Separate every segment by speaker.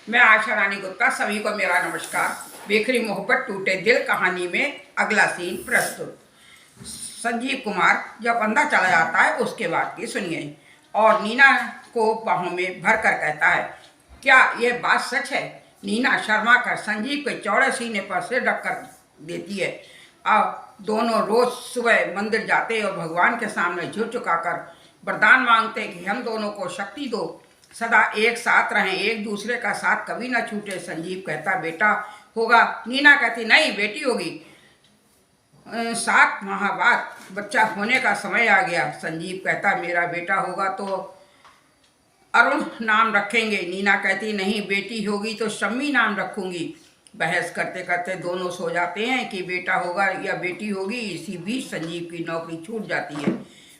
Speaker 1: मैं आशा रानी गुप्ता, सभी को मेरा नमस्कार। बेखरी मोहब्बत टूटे दिल कहानी में अगला सीन प्रस्तुत। संजीव कुमार जब अंदर चला जाता है उसके बाद की सुनिए। और नीना को बाहों में भर कर कहता है, क्या यह बात सच है? नीना शर्मा कर संजीव के चौड़े सीने पर सिर रख कर देती है। अब दोनों रोज सुबह मंदिर जाते और भगवान के सामने झुक झुकाकर वरदान मांगते कि हम दोनों को शक्ति दो, सदा एक साथ रहें, एक दूसरे का साथ कभी ना छूटे। संजीव कहता, बेटा होगा। नीना कहती, नहीं, बेटी होगी। 7 माह बाद बच्चा होने का समय आ गया। संजीव कहता, मेरा बेटा होगा तो अरुण नाम रखेंगे। नीना कहती, नहीं, बेटी होगी तो शम्मी नाम रखूंगी। बहस करते करते दोनों सो जाते हैं कि बेटा होगा या बेटी होगी। इसी बीच संजीव की नौकरी छूट जाती है।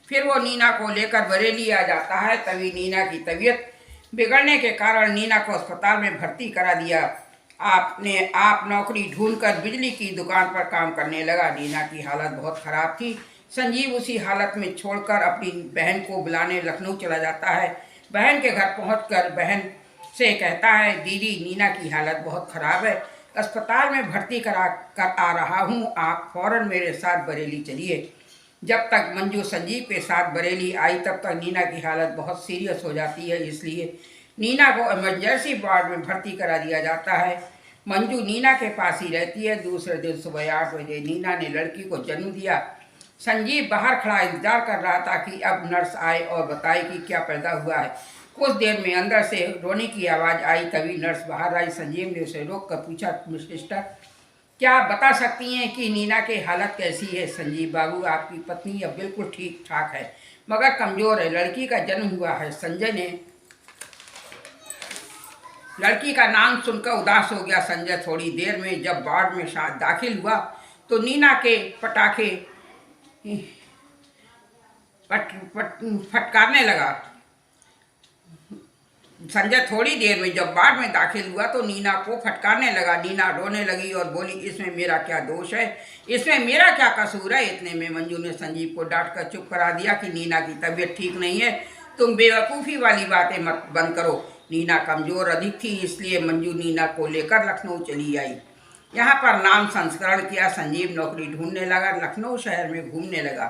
Speaker 1: फिर वो नीना को लेकर बरेली आ जाता है। तभी नीना की तबीयत बिगड़ने के कारण नीना को अस्पताल में भर्ती करा दिया। आप नौकरी ढूंढकर बिजली की दुकान पर काम करने लगा। नीना की हालत बहुत खराब थी। संजीव उसी हालत में छोड़कर अपनी बहन को बुलाने लखनऊ चला जाता है। बहन के घर पहुंचकर बहन से कहता है, दीदी, नीना की हालत बहुत खराब है, अस्पताल में भर्ती करा कर आ रहा हूँ, आप फौरन मेरे साथ बरेली चलिए। जब तक मंजू संजीव के साथ बरेली आई तब तक नीना की हालत बहुत सीरियस हो जाती है, इसलिए नीना को इमरजेंसी वार्ड में भर्ती करा दिया जाता है। मंजू नीना के पास ही रहती है। दूसरे दिन सुबह 8 बजे नीना ने लड़की को जन्म दिया। संजीव बाहर खड़ा इंतजार कर रहा था कि अब नर्स आए और बताए कि क्या पैदा हुआ है। कुछ देर में अंदर से रोने की आवाज़ आई। तभी नर्स बाहर आई। संजीव ने उसे रोक कर पूछा, सिस्टर, क्या आप बता सकती हैं कि नीना की हालत कैसी है? संजीव बाबू, आपकी पत्नी अब बिल्कुल ठीक ठाक है, मगर कमज़ोर है। लड़की का जन्म हुआ है। संजय ने लड़की का नाम सुनकर उदास हो गया। संजय थोड़ी देर में जब वार्ड में दाखिल हुआ तो नीना के पटाखे फटकारने लगा। संजय थोड़ी देर में जब वार्ड में दाखिल हुआ तो नीना को फटकारने लगा। नीना रोने लगी और बोली, इसमें मेरा क्या दोष है? इसमें मेरा क्या कसूर है? इतने में मंजू ने संजीव को डांट कर चुप करा दिया कि नीना की तबीयत ठीक नहीं है, तुम बेवकूफ़ी वाली बातें मत बंद करो। नीना कमज़ोर अधिक थी, इसलिए मंजू नीना को लेकर लखनऊ चली आई। यहाँ पर नाम संस्करण किया। संजीव नौकरी ढूंढने लगा, लखनऊ शहर में घूमने लगा।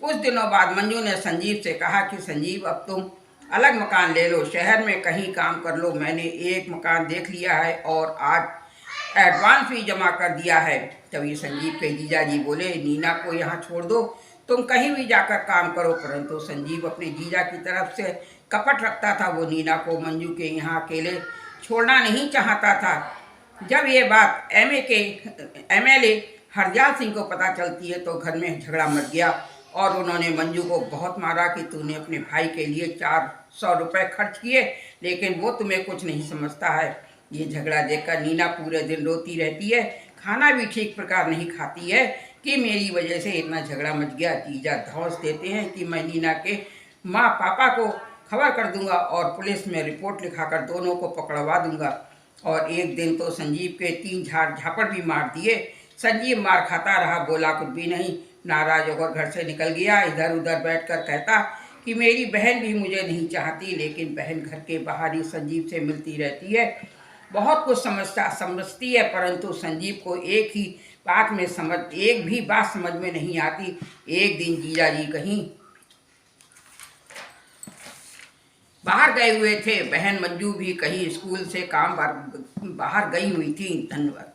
Speaker 1: कुछ दिनों बाद मंजू ने संजीव से कहा कि संजीव, अब तुम अलग मकान ले लो, शहर में कहीं काम कर लो। मैंने एक मकान देख लिया है और आज एडवांस भी जमा कर दिया है। तभी संजीव के जीजाजी बोले, नीना को यहाँ छोड़ दो, तुम कहीं भी जाकर काम करो। परंतु संजीव अपने जीजा की तरफ से कपट रखता था। वो नीना को मंजू के यहाँ अकेले छोड़ना नहीं चाहता था। जब ये बात MLA हरजाल सिंह को पता चलती है तो घर में झगड़ा मच गया और उन्होंने मंजू को बहुत मारा कि तूने अपने भाई के लिए 400 रुपये खर्च किए, लेकिन वो तुम्हें कुछ नहीं समझता है। ये झगड़ा देखकर नीना पूरे दिन रोती रहती है, खाना भी ठीक प्रकार नहीं खाती है कि मेरी वजह से इतना झगड़ा मच गया। जीजा धौंस देते हैं कि मैं नीना के माँ पापा को खबर कर दूंगा और पुलिस में रिपोर्ट लिखाकर दोनों को पकड़वा दूंगा। और एक दिन तो संजीव के 3 झापड़ भी मार दिए। संजीव मार खाता रहा, बोला कुछ भी नहीं, नाराज होकर घर से निकल गया। इधर उधर बैठकर कहता कि मेरी बहन भी मुझे नहीं चाहती, लेकिन बहन घर के बाहर ही संजीव से मिलती रहती है, बहुत कुछ समझती है, परंतु संजीव को एक भी बात समझ में नहीं आती। एक दिन जीजाजी कहीं बाहर गए हुए थे। बहन मंजू भी कहीं स्कूल से काम पर बाहर गई हुई थी। धन्यवाद।